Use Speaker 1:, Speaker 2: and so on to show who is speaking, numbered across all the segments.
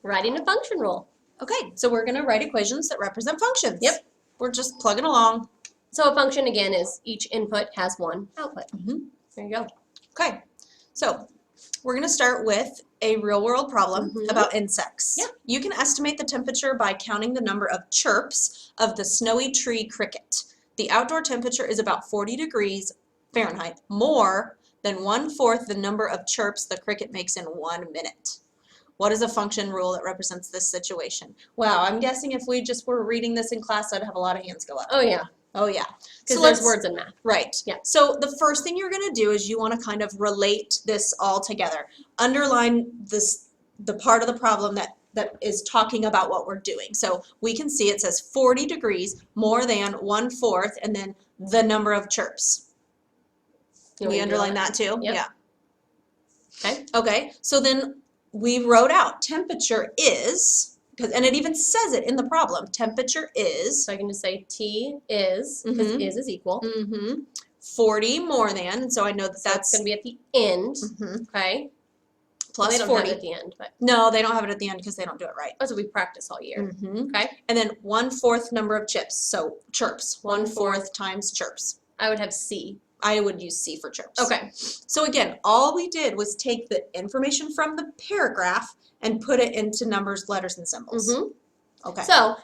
Speaker 1: Writing a function rule.
Speaker 2: Okay, so we're going to write equations that represent functions.
Speaker 1: Yep.
Speaker 2: We're just plugging along.
Speaker 1: So a function, again, is each input has one output. There you go.
Speaker 2: Okay, so we're going to start with a real-world problem about insects.
Speaker 1: Yeah.
Speaker 2: You can estimate the temperature by counting the number of chirps of the snowy tree cricket. The outdoor temperature is about 40 degrees Fahrenheit, more than 1/4 the number of chirps the cricket makes in 1 minute. What is a function rule that represents this situation? Wow, I'm guessing if we just were reading this in class, I'd have a lot of hands go up.
Speaker 1: Oh, yeah.
Speaker 2: Oh, yeah.
Speaker 1: Because there's words in math.
Speaker 2: Right.
Speaker 1: Yeah.
Speaker 2: So the first thing you're going to do is you want to kind of relate this all together. Underline the part of the problem that is talking about what we're doing. So we can see it says 40 degrees more than 1/4 and then the number of chirps. Can we underline that too?
Speaker 1: Yep.
Speaker 2: Yeah.
Speaker 1: Okay.
Speaker 2: Okay. So then we wrote out temperature is, and it even says it in the problem, temperature is.
Speaker 1: So I can just say T is, because is equal.
Speaker 2: 40 more than, and so I know that
Speaker 1: So
Speaker 2: that's
Speaker 1: going to be at the end. Okay.
Speaker 2: plus
Speaker 1: Well, they don't
Speaker 2: 40.
Speaker 1: have it at the end, but
Speaker 2: No, they don't have it at the end because they don't do it right.
Speaker 1: that's what we practice all year. Okay.
Speaker 2: And then 1/4 number of chips, so chirps. 1/4 times chirps.
Speaker 1: I would have C.
Speaker 2: I would use C for chirps.
Speaker 1: Okay.
Speaker 2: So again, all we did was take the information from the paragraph and put it into numbers, letters, and symbols. Okay.
Speaker 1: So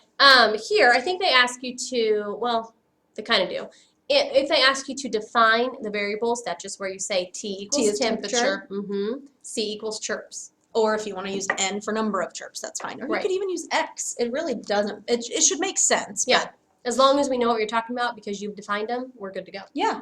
Speaker 1: here, I think they ask you to, well, they kind of do. If they ask you to define the variables, that's just where you say T equals
Speaker 2: is temperature.
Speaker 1: C equals chirps.
Speaker 2: Or if you want to use N for number of chirps, that's fine. Or
Speaker 1: Right.
Speaker 2: you could even use X. It really doesn't, it should make sense.
Speaker 1: Yeah.
Speaker 2: But
Speaker 1: As long as we know what you're talking about because you've defined them, we're good to go.
Speaker 2: yeah.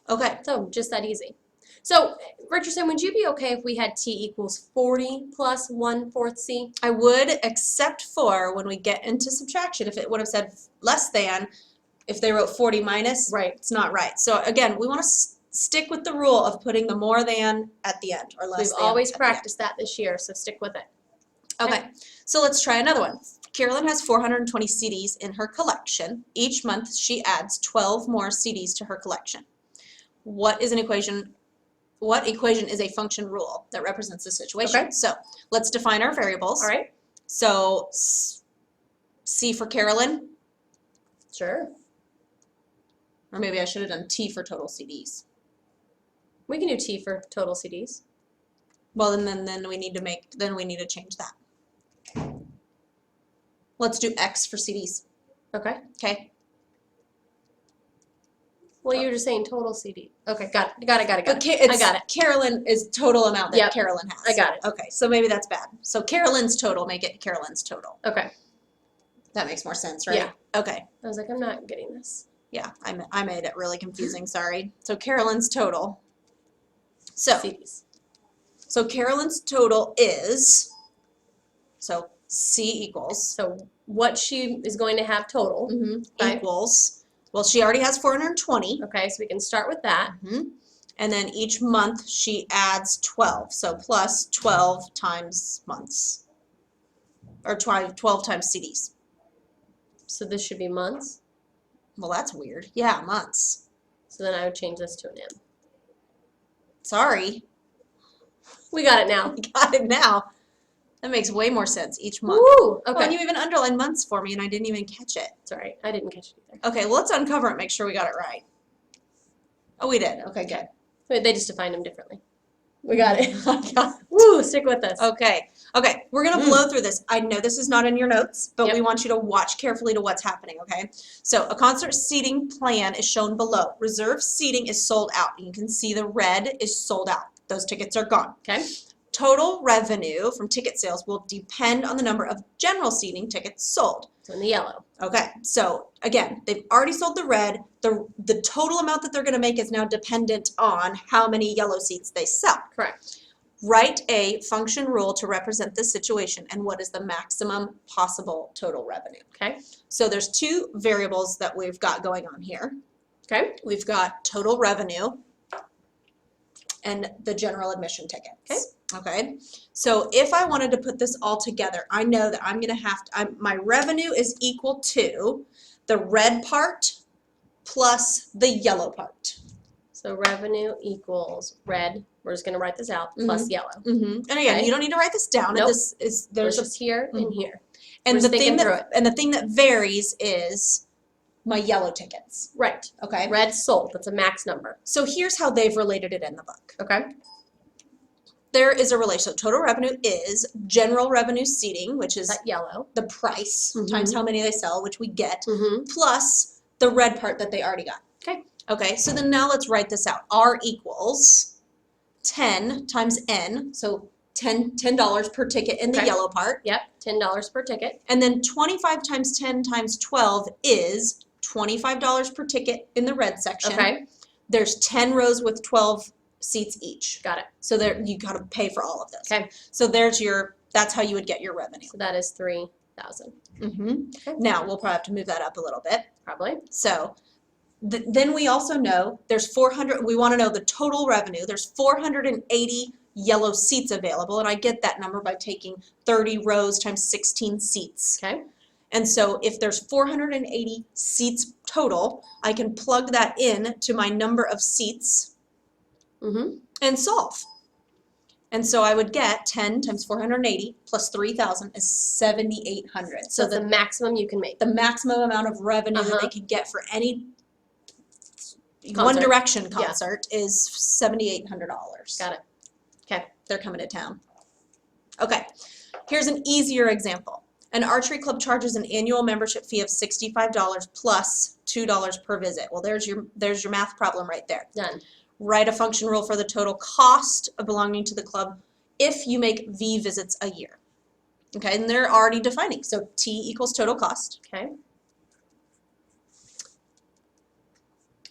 Speaker 2: Okay.
Speaker 1: So just that easy. So Richardson, would you be okay if we had T equals 40 plus 1/4 C?
Speaker 2: I would, except for when we get into subtraction. If it would have said less than, if they wrote 40 minus,
Speaker 1: Right.
Speaker 2: it's not right. So again, we want to stick with the rule of putting the more than at the end or less
Speaker 1: We've
Speaker 2: than
Speaker 1: always
Speaker 2: at the end.
Speaker 1: practiced that this year, so stick with it.
Speaker 2: Okay, so let's try another one. Carolyn has 420 CDs in her collection. Each month she adds 12 more CDs to her collection. What equation is a function rule that represents the situation?
Speaker 1: Okay.
Speaker 2: So let's define our variables.
Speaker 1: All right.
Speaker 2: So C for Carolyn,
Speaker 1: Sure.
Speaker 2: or maybe I should have done T for total CDs.
Speaker 1: We can do T for total CDs.
Speaker 2: Well, and then we need to change that. Let's do X for CDs.
Speaker 1: Okay.
Speaker 2: Okay.
Speaker 1: Well, you were just saying total CD. Okay, got it.
Speaker 2: But
Speaker 1: I got it.
Speaker 2: Carolyn is total amount that
Speaker 1: Yep.
Speaker 2: Carolyn has.
Speaker 1: I got it.
Speaker 2: Okay, so maybe that's bad. So Carolyn's total, make it Carolyn's total.
Speaker 1: Okay.
Speaker 2: That makes more sense, right?
Speaker 1: Yeah.
Speaker 2: Okay.
Speaker 1: I was like, I'm not getting this.
Speaker 2: Yeah, I made it really confusing, sorry. So Carolyn's total. So Carolyn's total is, so C equals.
Speaker 1: So what she is going to have total. Right.
Speaker 2: Equals, well, she already has 420.
Speaker 1: Okay, so we can start with that.
Speaker 2: And then each month she adds 12. So plus 12 times months. Or 12 times CDs.
Speaker 1: So this should be months.
Speaker 2: Well, that's weird. Yeah, months.
Speaker 1: So then I would change this to an M.
Speaker 2: Sorry.
Speaker 1: We got it now.
Speaker 2: I got it now. That makes way more sense each month.
Speaker 1: Woo!
Speaker 2: Oh,
Speaker 1: Okay.
Speaker 2: and you even underlined months for me and I didn't even catch it.
Speaker 1: Sorry, I didn't catch it either.
Speaker 2: Okay, well, let's uncover it, make sure we got it right. Oh, we did. Okay, good.
Speaker 1: Wait, they just defined them differently. We got it.
Speaker 2: Yeah.
Speaker 1: Woo! Stick with us.
Speaker 2: Okay. Okay, we're going to blow through this. I know this is not in your notes, but
Speaker 1: Yep.
Speaker 2: we want you to watch carefully to what's happening, okay? So a concert seating plan is shown below. Reserved seating is sold out. You can see the red is sold out. Those tickets are gone.
Speaker 1: Okay.
Speaker 2: Total revenue from ticket sales will depend on the number of general seating tickets sold.
Speaker 1: So in the yellow.
Speaker 2: Okay, so again, they've already sold the red. The total amount that they're going to make is now dependent on how many yellow seats they sell.
Speaker 1: Correct.
Speaker 2: Write a function rule to represent this situation and what is the maximum possible total revenue.
Speaker 1: Okay.
Speaker 2: So there's two variables that we've got going on here.
Speaker 1: Okay.
Speaker 2: We've got total revenue and the general admission tickets. Okay. So if I wanted to put this all together, I know that I'm going to have to, my revenue is equal to the red part plus the yellow part.
Speaker 1: So So revenue equals red. We're just going to write this out, plus yellow.
Speaker 2: And again,
Speaker 1: Okay.
Speaker 2: you don't need to write this down.
Speaker 1: Nope.
Speaker 2: This is
Speaker 1: There's just here and here.
Speaker 2: and
Speaker 1: We're
Speaker 2: the
Speaker 1: just thinking through it.
Speaker 2: and the thing that varies is my yellow tickets.
Speaker 1: Right.
Speaker 2: Okay.
Speaker 1: Red sold. That's a max number.
Speaker 2: So here's how they've related it in the book.
Speaker 1: Okay.
Speaker 2: There is a relation. So total revenue is general revenue seating, which is
Speaker 1: That yellow.
Speaker 2: the price times how many they sell, which we get, plus the red part that they already got.
Speaker 1: Okay.
Speaker 2: Okay, so then now let's write this out. R equals 10 times N, so $10 per ticket in the yellow part.
Speaker 1: Yep, $10 per ticket.
Speaker 2: And then 25 times 10 times 12 is $25 per ticket in the red section.
Speaker 1: Okay.
Speaker 2: There's 10 rows with 12 seats each.
Speaker 1: Got it.
Speaker 2: So there you got to pay for all of this.
Speaker 1: Okay.
Speaker 2: So that's how you would get your revenue.
Speaker 1: So that is 3,000.
Speaker 2: Okay. Now we'll probably have to move that up a little bit.
Speaker 1: Probably.
Speaker 2: So then we also know there's 400. We want to know the total revenue. There's 480 yellow seats available, and I get that number by taking 30 rows times 16 seats.
Speaker 1: Okay.
Speaker 2: And so if there's 480 seats total, I can plug that in to my number of seats and solve. And so I would get 10 times 480 plus 3,000 is 7,800.
Speaker 1: So the maximum you can make.
Speaker 2: The maximum amount of revenue that they could get for any
Speaker 1: Concert.
Speaker 2: One Direction concert is $7,800.
Speaker 1: Got it. Okay.
Speaker 2: They're coming to town. Okay, here's an easier example. An archery club charges an annual membership fee of $65 plus $2 per visit. Well, there's your math problem right there.
Speaker 1: Done.
Speaker 2: Write a function rule for the total cost of belonging to the club if you make V visits a year. Okay, and they're already defining. So T equals total cost.
Speaker 1: Okay.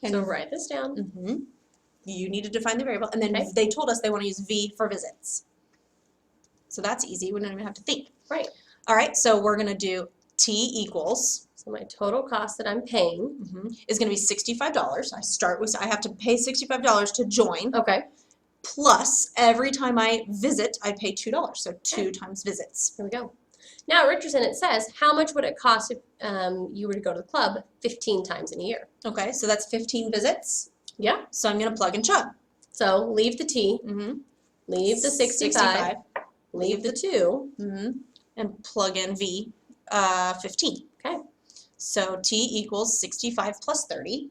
Speaker 2: And
Speaker 1: so write this down.
Speaker 2: You need to define the variable. And then they told us they want to use V for visits. So that's easy. We don't even have to think.
Speaker 1: Right.
Speaker 2: All right, so we're going to do T equals.
Speaker 1: So my total cost that I'm paying
Speaker 2: is going to be $65. I have to pay $65 to join.
Speaker 1: Okay.
Speaker 2: Plus, every time I visit, I pay $2. So 2 times visits.
Speaker 1: Here we go. Now, Richardson, it says, how much would it cost if you were to go to the club 15 times in a year?
Speaker 2: Okay, so that's 15 visits.
Speaker 1: Yeah.
Speaker 2: So I'm going to plug and chug.
Speaker 1: So leave the T, leave the 65, leave the 2,
Speaker 2: and plug in V, 15.
Speaker 1: Okay.
Speaker 2: So T equals 65 plus 30.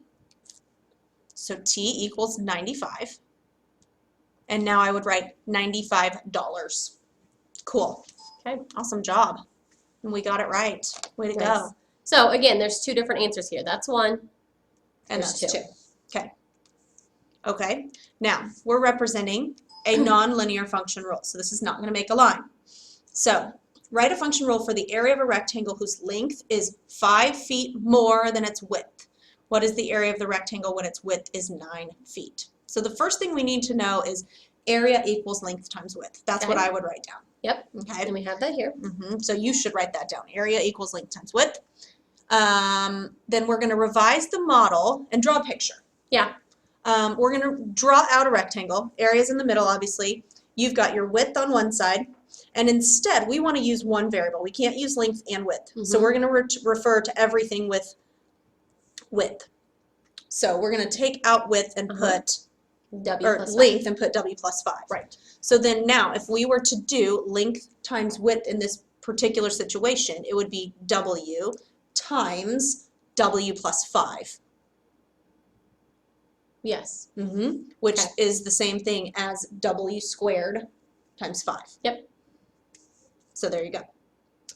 Speaker 2: So T equals 95. And now I would write $95. Cool.
Speaker 1: Okay.
Speaker 2: Awesome job. And we got it right. Way to go.
Speaker 1: So again, there's 2 different answers here. That's 1.
Speaker 2: And
Speaker 1: There's
Speaker 2: that's
Speaker 1: 2.
Speaker 2: 2. Okay. Okay. Now, we're representing a nonlinear function rule. So this is not going to make a line. So write a function rule for the area of a rectangle whose length is 5 feet more than its width. What is the area of the rectangle when its width is 9 feet? So the first thing we need to know is area equals length times width. That's what I would write down.
Speaker 1: Yep.
Speaker 2: Okay.
Speaker 1: And we have that here.
Speaker 2: So you should write that down. Area equals length times width. Then we're going to revise the model and draw a picture.
Speaker 1: Yeah.
Speaker 2: We're going to draw out a rectangle. Area's in the middle, obviously. You've got your width on one side. And instead, we want to use one variable. We can't use length and width. So we're going to refer to everything with width. So we're going to take out width and put length and put W plus 5.
Speaker 1: Right.
Speaker 2: So then now, if we were to do length times width in this particular situation, it would be W times W plus 5.
Speaker 1: Yes.
Speaker 2: Which is the same thing as W squared times 5.
Speaker 1: Yep.
Speaker 2: So there you go.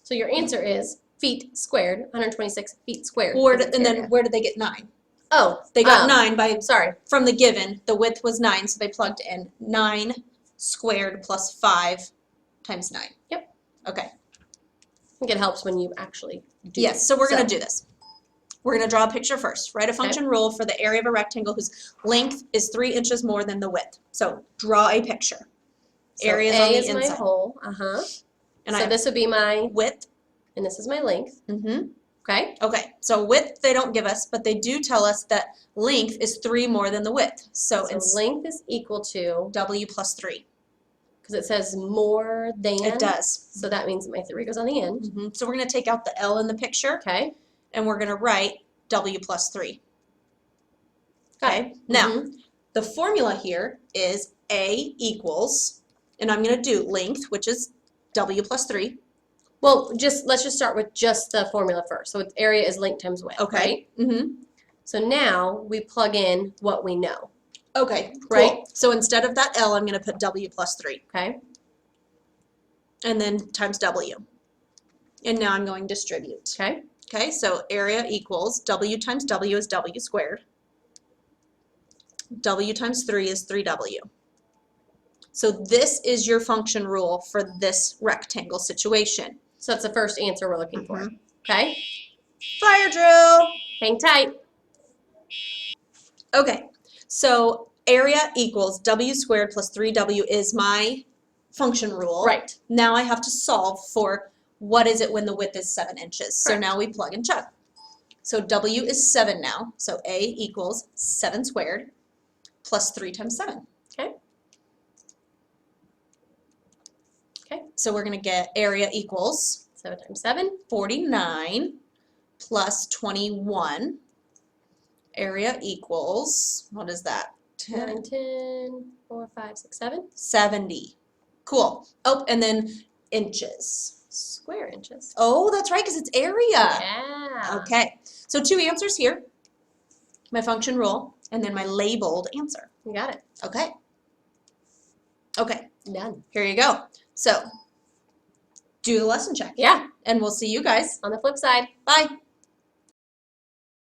Speaker 1: So your answer is feet squared, 126 feet squared.
Speaker 2: Then where did they get 9?
Speaker 1: Oh,
Speaker 2: They got 9 from the given. The width was 9, so they plugged in 9 squared plus 5 times 9.
Speaker 1: Yep.
Speaker 2: Okay.
Speaker 1: I think it helps when you actually do
Speaker 2: Yes, so we're going to do this. We're going to draw a picture first. Write a function rule for the area of a rectangle whose length is 3 inches more than the width. So draw a picture.
Speaker 1: So
Speaker 2: Area's
Speaker 1: A
Speaker 2: on the
Speaker 1: is
Speaker 2: inside.
Speaker 1: my hole.
Speaker 2: And
Speaker 1: so this would be my
Speaker 2: width.
Speaker 1: And this is my length. Okay.
Speaker 2: Okay, so width they don't give us, but they do tell us that length is 3 more than the width. So it's
Speaker 1: length is equal to
Speaker 2: W plus 3.
Speaker 1: Because it says more than.
Speaker 2: It does.
Speaker 1: So that means my 3 goes on the end.
Speaker 2: So we're going to take out the L in the picture.
Speaker 1: Okay.
Speaker 2: And we're going to write W plus 3. Okay. Now, The formula here is A equals, and I'm going to do length, which is W plus 3.
Speaker 1: Well, let's just start with just the formula first. So area is length times width,
Speaker 2: Okay.
Speaker 1: right?
Speaker 2: Mm-hmm.
Speaker 1: So now we plug in what we know.
Speaker 2: Okay, cool.
Speaker 1: Right?
Speaker 2: So instead of that L, I'm going to put W plus 3.
Speaker 1: Okay.
Speaker 2: And then times W. And now I'm going to distribute.
Speaker 1: Okay.
Speaker 2: Okay, so area equals W times W is W squared. W times 3 is 3W. So this is your function rule for this rectangle situation.
Speaker 1: So that's the first answer we're looking for.
Speaker 2: Mhm.
Speaker 1: Okay.
Speaker 2: Fire drill!
Speaker 1: Hang tight.
Speaker 2: Okay, so area equals W squared plus 3W is my function rule.
Speaker 1: Right.
Speaker 2: Now I have to solve for what is it when the width is 7 inches. So
Speaker 1: Correct.
Speaker 2: now we plug and chug. So W is 7 now. So A equals 7 squared plus 3 times 7.
Speaker 1: Okay. Okay.
Speaker 2: So we're going to get area equals
Speaker 1: 7 times 7.
Speaker 2: 49 plus 21. Area equals, what is that?
Speaker 1: 9, 10, 4, 5, 6, 7.
Speaker 2: 70. Cool. Oh, and then inches.
Speaker 1: Square inches.
Speaker 2: Oh, that's right, because it's area.
Speaker 1: Yeah.
Speaker 2: Okay, so 2 answers here. My function rule, and then my labeled answer.
Speaker 1: You got it.
Speaker 2: Okay. Okay,
Speaker 1: Done.
Speaker 2: here you go. So, do the lesson check.
Speaker 1: Yeah.
Speaker 2: And we'll see you guys.
Speaker 1: On the flip side.
Speaker 2: Bye.